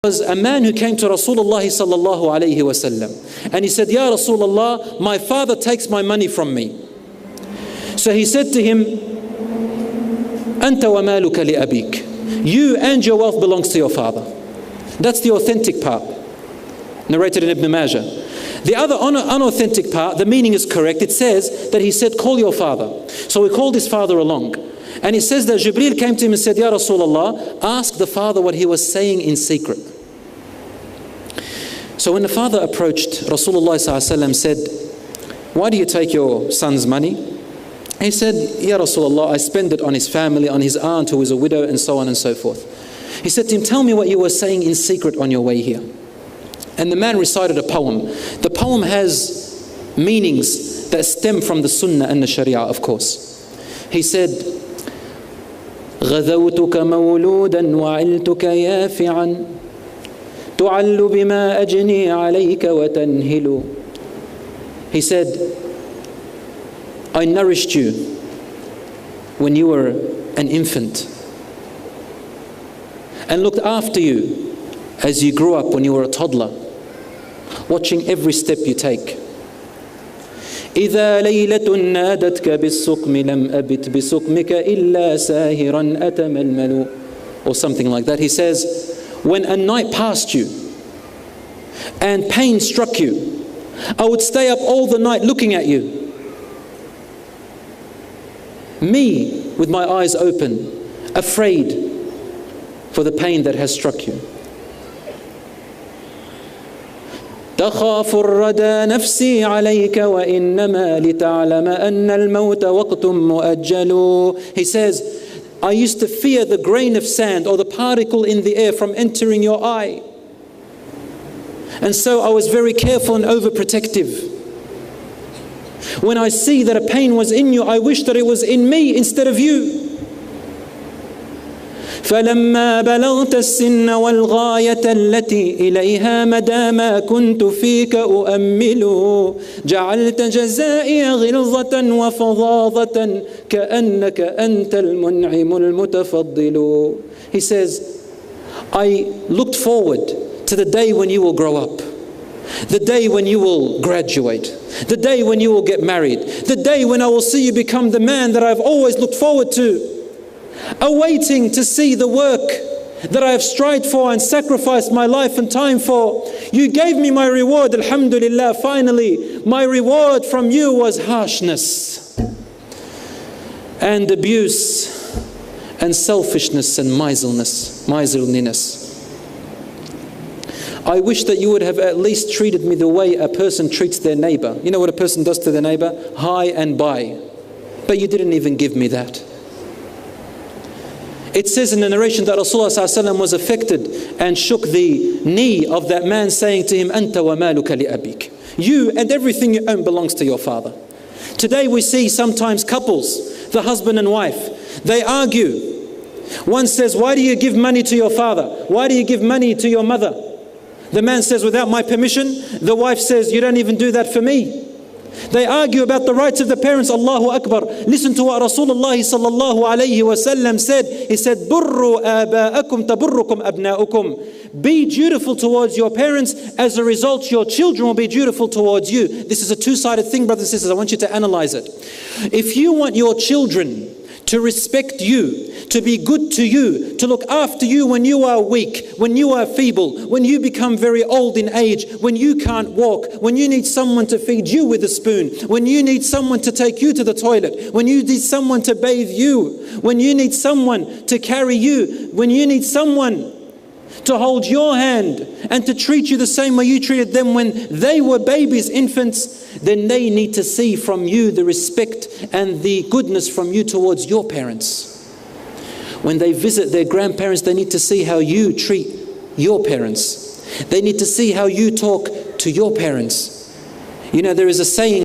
was a man who came to Rasulullah sallallahu alayhi wasallam, and he said, Ya Rasulullah, my father takes my money from me. So he said to him, Anta wa maluka li abik. You and your wealth belongs to your father. That's the authentic part, narrated in Ibn Majah. The other unauthentic part, the meaning is correct. It says that he said, call your father. So he called his father along. And it says that Jibreel came to him and said, Ya Rasulullah, ask the father what he was saying in secret. So when the father approached, Rasulullah said, why do you take your son's money? He said, Ya Rasulullah, I spend it on his family, on his aunt who is a widow, and so on and so forth. He said to him, tell me what you were saying in secret on your way here. And the man recited a poem. The poem has meanings that stem from the Sunnah and the Sharia, of course. He said, غذوتك مولودا وعلتك يافعا تعل بما أجني عليك وتنهل. He said, I nourished you when you were an infant and looked after you as you grew up when you were a toddler, watching every step you take. إذا ليلة نادتك بالسقم لم أبت بسقمك إلا ساهرا أتململ, or something like that. He says, when a night passed you and pain struck you, I would stay up all the night looking at you, me with my eyes open, afraid for the pain that has struck you. تخاف الردى نفسي عليك وإنما لتعلم أن الموت وقت مؤجل. He says, I used to fear the grain of sand or the particle in the air from entering your eye. And so I was very careful and overprotective. When I see that a pain was in you, I wish that it was in me instead of you. فلما بلغت السن والغاية التي إليها مدى ما كنت فيك أؤمل جعلت جزائي غلظة وفظاظة كأنك أنت المنعم المتفضل. He says, I looked forward to the day when you will grow up, the day when you will graduate, the day when you will get married, the day when I will see you become the man that I've always looked forward to, awaiting to see the work that I have strived for and sacrificed my life and time for. You gave me my reward, alhamdulillah. Finally, my reward from you was harshness and abuse and selfishness and miserliness. I wish that you would have at least treated me the way a person treats their neighbor. You know what a person does to their neighbor? Hi and bye. But you didn't even give me that. It says in the narration that Rasulullah ﷺ was affected and shook the knee of that man, saying to him, Anta wa maluka li abik. You and everything you own belongs to your father. Today we see sometimes couples, the husband and wife, they argue. One says, why do you give money to your father? Why do you give money to your mother? The man says, without my permission. The wife says, you don't even do that for me. They argue about the rights of the parents. Allahu Akbar. Listen to what Rasulullah sallallahu alayhi wasallam said. He said, Burru aba'akum taburrukum abna'ukum. Be dutiful towards your parents. As a result, your children will be dutiful towards you. This is a two-sided thing, brothers and sisters. I want you to analyze it. If you want your children to respect you, to be good to you, to look after you when you are weak, when you are feeble, when you become very old in age, when you can't walk, when you need someone to feed you with a spoon, when you need someone to take you to the toilet, when you need someone to bathe you, when you need someone to carry you, when you need someone to hold your hand and to treat you the same way you treated them when they were babies, infants, then they need to see from you the respect and the goodness from you towards your parents. When they visit their grandparents, they need to see how you treat your parents. They need to see how you talk to your parents. You know, there is a saying